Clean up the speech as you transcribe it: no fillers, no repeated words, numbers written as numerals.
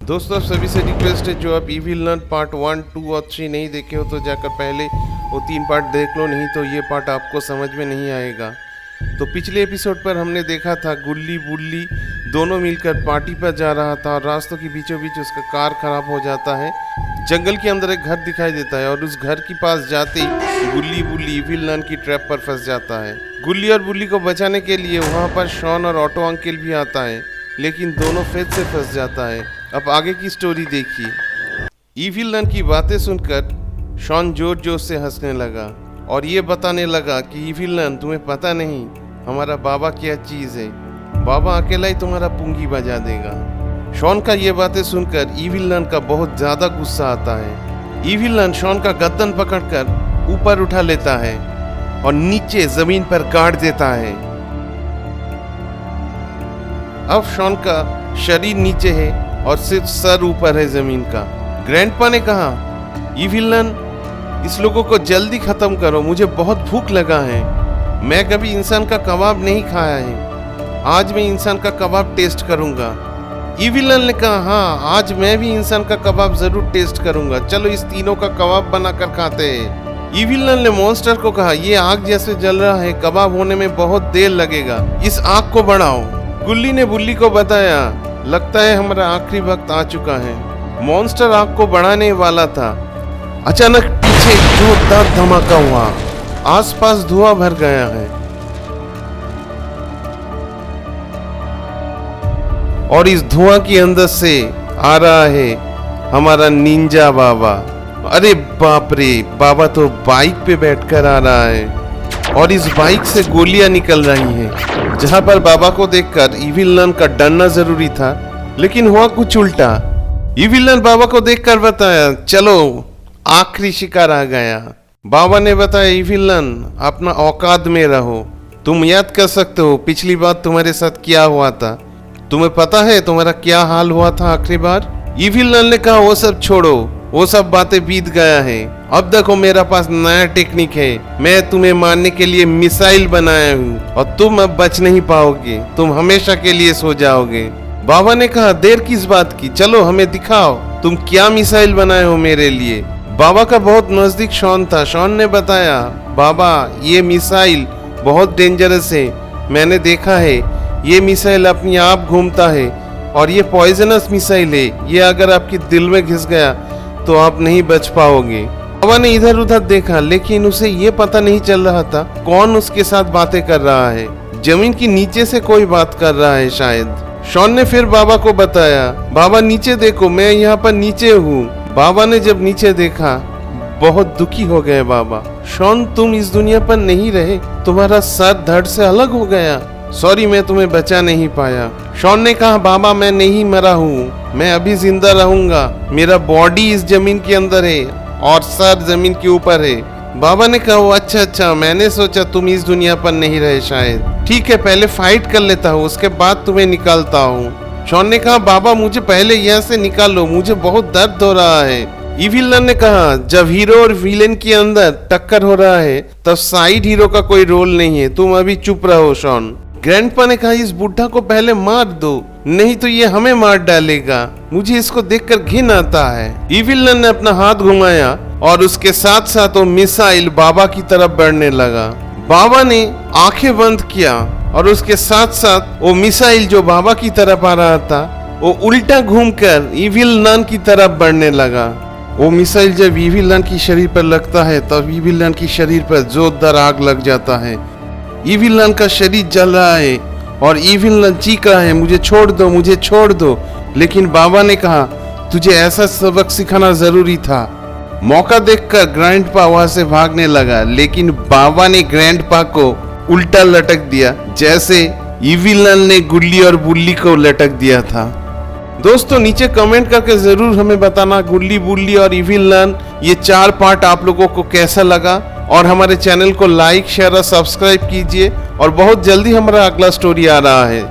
दोस्तों सभी से रिक्वेस्ट है, जो आप इविल नन पार्ट 1, 2 और 3 नहीं देखे हो तो जाकर पहले वो 3 पार्ट देख लो, नहीं तो ये पार्ट आपको समझ में नहीं आएगा। तो पिछले एपिसोड पर हमने देखा था गुल्ली बुल्ली दोनों मिलकर पार्टी पर जा रहा था और रास्तों के बीचों बीच उसका कार खराब हो जाता है। जंगल के अंदर एक घर दिखाई देता है और उस घर के पास जाते ही गुल्ली बुल्ली इविल नन की ट्रैप पर फंस जाता है। गुल्ली और बुल्ली को बचाने के लिए वहाँ पर शॉन और ऑटो अंकल भी आता है, लेकिन दोनों फिर से फंस जाता है। अब आगे की स्टोरी देखिए। इविल नन की बातें सुनकर शॉन जोर जोर से हंसने लगा और ये बताने लगा कि इविल नन, तुम्हें पता नहीं हमारा बाबा क्या चीज़ है, बाबा अकेला ही तुम्हारा पुंगी बजा देगा। शॉन का ये बातें सुनकर इविल नन का बहुत ज़्यादा गुस्सा आता है। इविल नन शॉन का गर्दन पकड़कर ऊपर उठा लेता है और नीचे ज़मीन पर गाड़ देता है। अब शॉन का शरीर नीचे है और सिर्फ सर ऊपर है जमीन का। ग्रैंडपा ने कहा, इविल नन, इस लोगों को जल्दी खत्म करो, मुझे बहुत भूख लगा है। मैं कभी इंसान का कबाब नहीं खाया है, आज मैं इंसान का कबाब टेस्ट करूंगा। इविल नन ने कहा, हाँ आज मैं भी इंसान का कबाब जरूर टेस्ट करूंगा, चलो इस तीनों का कबाब बनाकर खाते हैं। इविल नन ने मॉन्स्टर को कहा, ये आग जैसे जल रहा है, कबाब होने में बहुत देर लगेगा, इस आग को बढ़ाओ। गुल्ली ने बुल्ली को बताया, लगता है हमारा आखिरी वक्त आ चुका है। मॉन्स्टर आग को बढ़ाने वाला था, अचानक पीछे जोरदार धमाका हुआ, आसपास धुआं भर गया है और इस धुआं के अंदर से आ रहा है हमारा निंजा बाबा। अरे बाप रे, बाबा तो बाइक पे बैठकर आ रहा है और इस बाइक से गोलियां निकल रही हैं। जहां पर बाबा को देखकर इविल नन का डरना जरूरी था, लेकिन हुआ कुछ उल्टा। इविल नन बाबा को देखकर बताया, चलो आखिरी शिकार आ गया। बाबा ने बताया, इविल नन अपना औकात में रहो, तुम याद कर सकते हो पिछली बार तुम्हारे साथ क्या हुआ था, तुम्हें पता है तुम्हारा क्या हाल हुआ था आखिरी बार। इविल नन ने कहा, वो सब छोड़ो, वो सब बातें बीत गया है, अब देखो मेरा पास नया टेक्निक है, मैं तुम्हें मारने के लिए मिसाइल बनाया हूँ और तुम अब बच नहीं पाओगे, तुम हमेशा के लिए सो जाओगे। बाबा ने कहा, देर किस बात की, चलो हमें दिखाओ तुम क्या मिसाइल बनाए हो मेरे लिए। बाबा का बहुत नजदीक शॉन था। शॉन ने बताया, बाबा ये मिसाइल बहुत डेंजरस है, मैंने देखा है, ये मिसाइल अपने आप घूमता है और ये पॉइजनस मिसाइल है, ये अगर आपके दिल में घिस गया तो आप नहीं बच पाओगे। बाबा ने इधर उधर देखा, लेकिन उसे ये पता नहीं चल रहा था कौन उसके साथ बातें कर रहा है। जमीन के नीचे से कोई बात कर रहा है शायद। शॉन ने फिर बाबा को बताया, बाबा नीचे देखो, मैं यहाँ पर नीचे हूँ। बाबा ने जब नीचे देखा बहुत दुखी हो गए बाबा। शॉन, तुम इस दुनिया पर नहीं रहे, तुम्हारा सर धड़ से अलग हो गया, सॉरी मैं तुम्हें बचा नहीं पाया। शॉन ने कहा, बाबा मैं नहीं मरा हूँ, मैं अभी जिंदा रहूंगा, मेरा बॉडी इस जमीन के अंदर है और सर जमीन के ऊपर है। बाबा ने कहा, अच्छा, मैंने सोचा तुम इस दुनिया पर नहीं रहे शायद, ठीक है पहले फाइट कर लेता हूँ, उसके बाद तुम्हें निकालता हूँ। शॉन ने कहा, बाबा मुझे पहले यहाँ से निकालो, मुझे बहुत दर्द हो रहा है। इविल नन ने कहा, जब हीरो और विलेन के अंदर टक्कर हो रहा है तब साइड हीरो का कोई रोल नहीं है, तुम अभी चुप रहो। शॉन। ग्रैंडपा ने कहा, इस बुढ़ा को पहले मार दो, नहीं तो ये हमें मार डालेगा, मुझे इसको देखकर घिन आता है। इविल नन ने अपना हाथ घुमाया और उसके साथ साथ वो मिसाइल बाबा की तरफ बढ़ने लगा। बाबा ने आंखें बंद किया और उसके साथ साथ वो मिसाइल जो बाबा की तरफ आ रहा था वो उल्टा घूमकर इविल नन की तरफ बढ़ने लगा। वो मिसाइल जब इविल नन की शरीर पर लगता है तब इविल नन की शरीर पर जोरदार आग लग जाता है। इविल नन का शरीर जल रहा है और इविल नन चीख रहा है, मुझे छोड़ दो, मुझे छोड़ दो। लेकिन बाबा ने कहा, तुझे ऐसा सबक सिखाना जरूरी था। मौका देखकर ग्रैंडपा वहां से भागने लगा, लेकिन बाबा ने ग्रैंडपा को उल्टा लटक दिया, जैसे इविल नन ने गुल्ली और बुल्ली को लटक दिया था। दोस्तों नीचे कमेंट करके जरूर हमें बताना गुल्ली बुल्ली और इविल नन ये 4 पार्ट आप लोगों को कैसा लगा, और हमारे चैनल को लाइक शेयर और सब्सक्राइब कीजिए, और बहुत जल्दी हमारा अगला स्टोरी आ रहा है।